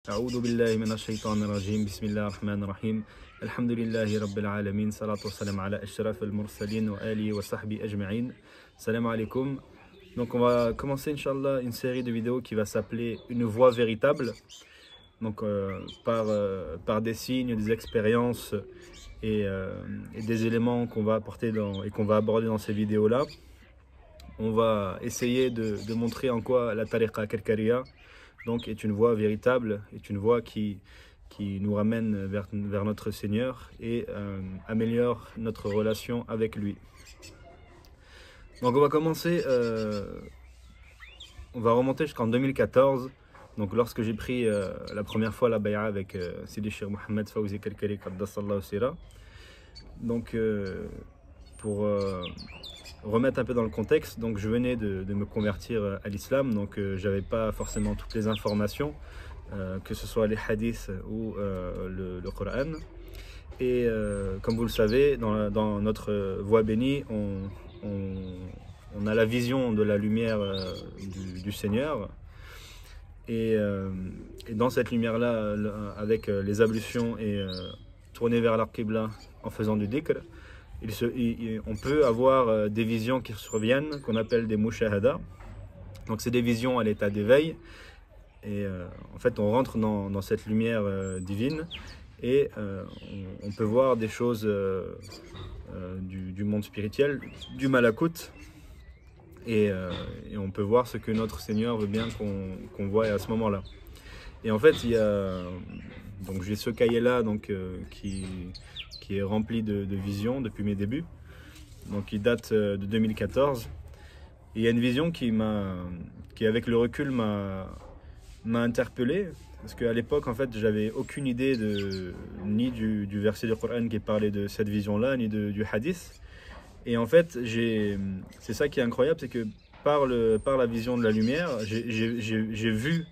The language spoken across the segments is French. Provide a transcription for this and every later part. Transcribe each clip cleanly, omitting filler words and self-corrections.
أعوذ بالله من الشيطان الرجيم بسم الله الرحمن الرحيم الحمد لله رب العالمين صلاة والسلام على أشرف المرسلين وآله وصحبه أجمعين. Salam alaikum. Donc on va commencer Inch'Allah une série de vidéos qui va s'appeler Une voix véritable. Donc par des signes, des expériences et des éléments qu'on va apporter et qu'on va aborder dans ces vidéos-là. On va essayer de montrer en quoi la tariqa Karkaria donc est une voie véritable, est une voie qui nous ramène vers notre Seigneur et améliore notre relation avec lui. Donc on va commencer, on va remonter jusqu'en 2014, donc lorsque j'ai pris la première fois la bay'a avec Sidi Cheikh Mohamed Fawzi Karkari Qaddasallahu Sira. Donc pour remettre un peu dans le contexte, donc je venais de me convertir à l'islam, donc j'avais pas forcément toutes les informations, que ce soit les hadiths ou le Coran. Et comme vous le savez, dans notre voie bénie, on a la vision de la lumière du Seigneur. Et dans cette lumière-là, avec les ablutions et tourner vers l'Al-Qibla en faisant du dhikr, on peut avoir des visions qui surviennent, qu'on appelle des mushahada. Donc c'est des visions à l'état d'éveil. Et en fait, on rentre dans cette lumière divine et on peut voir des choses du monde spirituel, du malakout. Et on peut voir ce que notre Seigneur veut bien qu'on voie à ce moment-là. Et en fait, donc j'ai ce cahier-là qui est rempli de visions depuis mes débuts. Donc il date de 2014. Et il y a une vision qui avec le recul m'a interpellé, parce qu'à l'époque en fait j'avais aucune idée ni du verset du Coran qui parlait de cette vision-là, ni du hadith. Et en fait c'est ça qui est incroyable, c'est que par la vision de la lumière, j'ai vu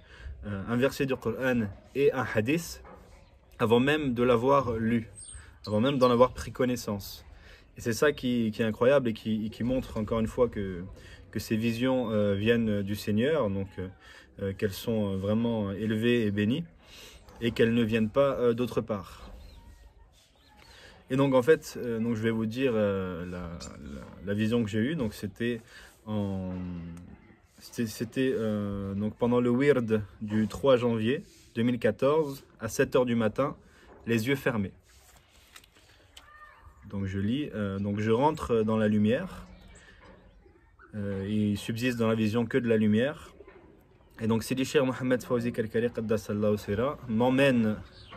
un verset du Coran et un hadith avant même de l'avoir lu, avant même d'en avoir pris connaissance. Et c'est ça qui est incroyable et qui montre encore une fois que ces visions viennent du Seigneur, donc qu'elles sont vraiment élevées et bénies et qu'elles ne viennent pas d'autre part. Et donc en fait, donc je vais vous dire la vision que j'ai eue. Donc c'était donc pendant le wird du 3 janvier 2014 à 7 h du matin, les yeux fermés. Donc je lis, donc je rentre dans la lumière, il subsiste dans la vision que de la lumière. Et donc Sidi Cheikh Mohamed Fawzi Karkari Qaddasallahu Sira m'emmène,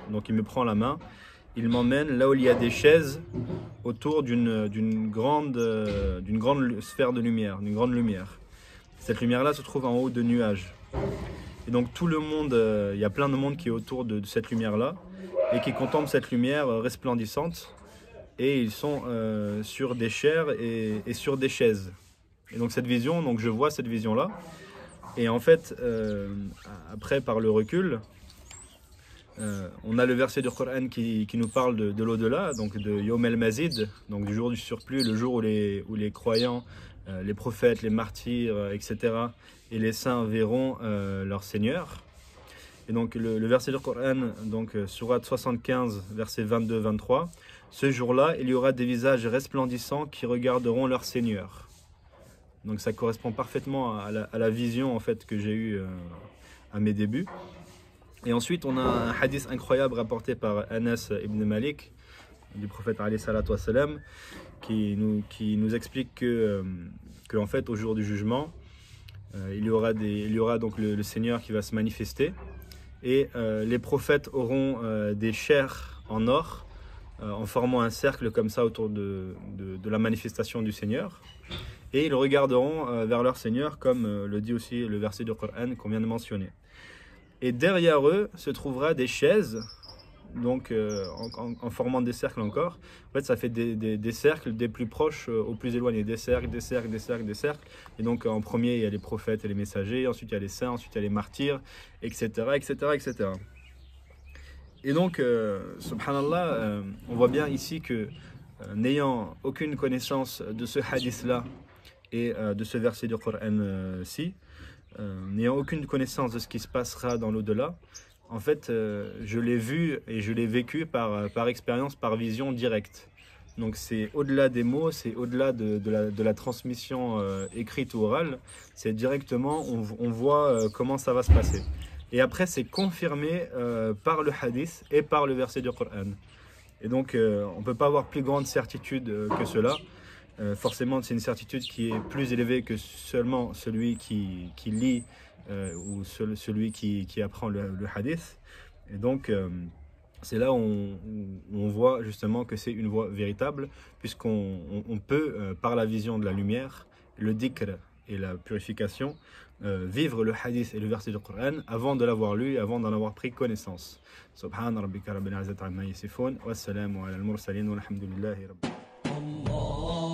donc il me prend la main, il m'emmène là où il y a des chaises autour d'une grande sphère de lumière, d'une grande lumière. Cette lumière-là se trouve en haut de nuages. Et donc tout le monde, il y a plein de monde qui est autour de cette lumière-là et qui contemple cette lumière resplendissante. Et ils sont sur des chairs et sur des chaises. Et donc cette vision, donc je vois cette vision-là. Et en fait, après par le recul, on a le verset du Coran qui nous parle de l'au-delà, donc de Yom el-Mazid, donc du jour du surplus, le jour où les croyants, les prophètes, les martyrs, etc. et les saints verront leur Seigneur. Et donc le verset du Coran, donc sourate 75, verset 22-23, ce jour-là, il y aura des visages resplendissants qui regarderont leur Seigneur. Donc ça correspond parfaitement à la vision en fait que j'ai eue à mes débuts. Et ensuite, on a un hadith incroyable rapporté par Anas ibn Malik, du prophète alayhi salatu wassalam, qui nous explique que en fait, au jour du jugement, il y aura donc le Seigneur qui va se manifester. Et les prophètes auront des chairs en or en formant un cercle comme ça autour de la manifestation du Seigneur. Et ils regarderont vers leur Seigneur, comme le dit aussi le verset du Coran qu'on vient de mentionner. Et derrière eux se trouvera des chaises, donc en formant des cercles encore. En fait, ça fait des cercles des plus proches aux plus éloignés, des cercles, des cercles, des cercles, des cercles. Et donc en premier, il y a les prophètes et les messagers, ensuite il y a les saints, ensuite il y a les martyrs, etc., etc., etc. Et donc, subhanallah, on voit bien ici que n'ayant aucune connaissance de ce hadith-là et de ce verset du Coran-ci, n'ayant aucune connaissance de ce qui se passera dans l'au-delà, en fait, je l'ai vu et je l'ai vécu par expérience, par vision directe. Donc c'est au-delà des mots, c'est au-delà de la transmission écrite ou orale, c'est directement, on voit comment ça va se passer. Et après, c'est confirmé par le hadith et par le verset du Coran. Et donc, on ne peut pas avoir plus grande certitude que cela. Forcément, c'est une certitude qui est plus élevée que seulement celui qui lit ou celui qui apprend le hadith. Et donc, c'est là où on voit justement que c'est une voie véritable, puisqu'on peut, par la vision de la lumière, le dhikr et la purification, vivre le hadith et le verset du Coran avant de l'avoir lu, avant d'en avoir pris connaissance. Subhana rabbika rabbil izzati amma yasifun, wassalamu ala al-mursalin walhamdulillahi rabbil alamin.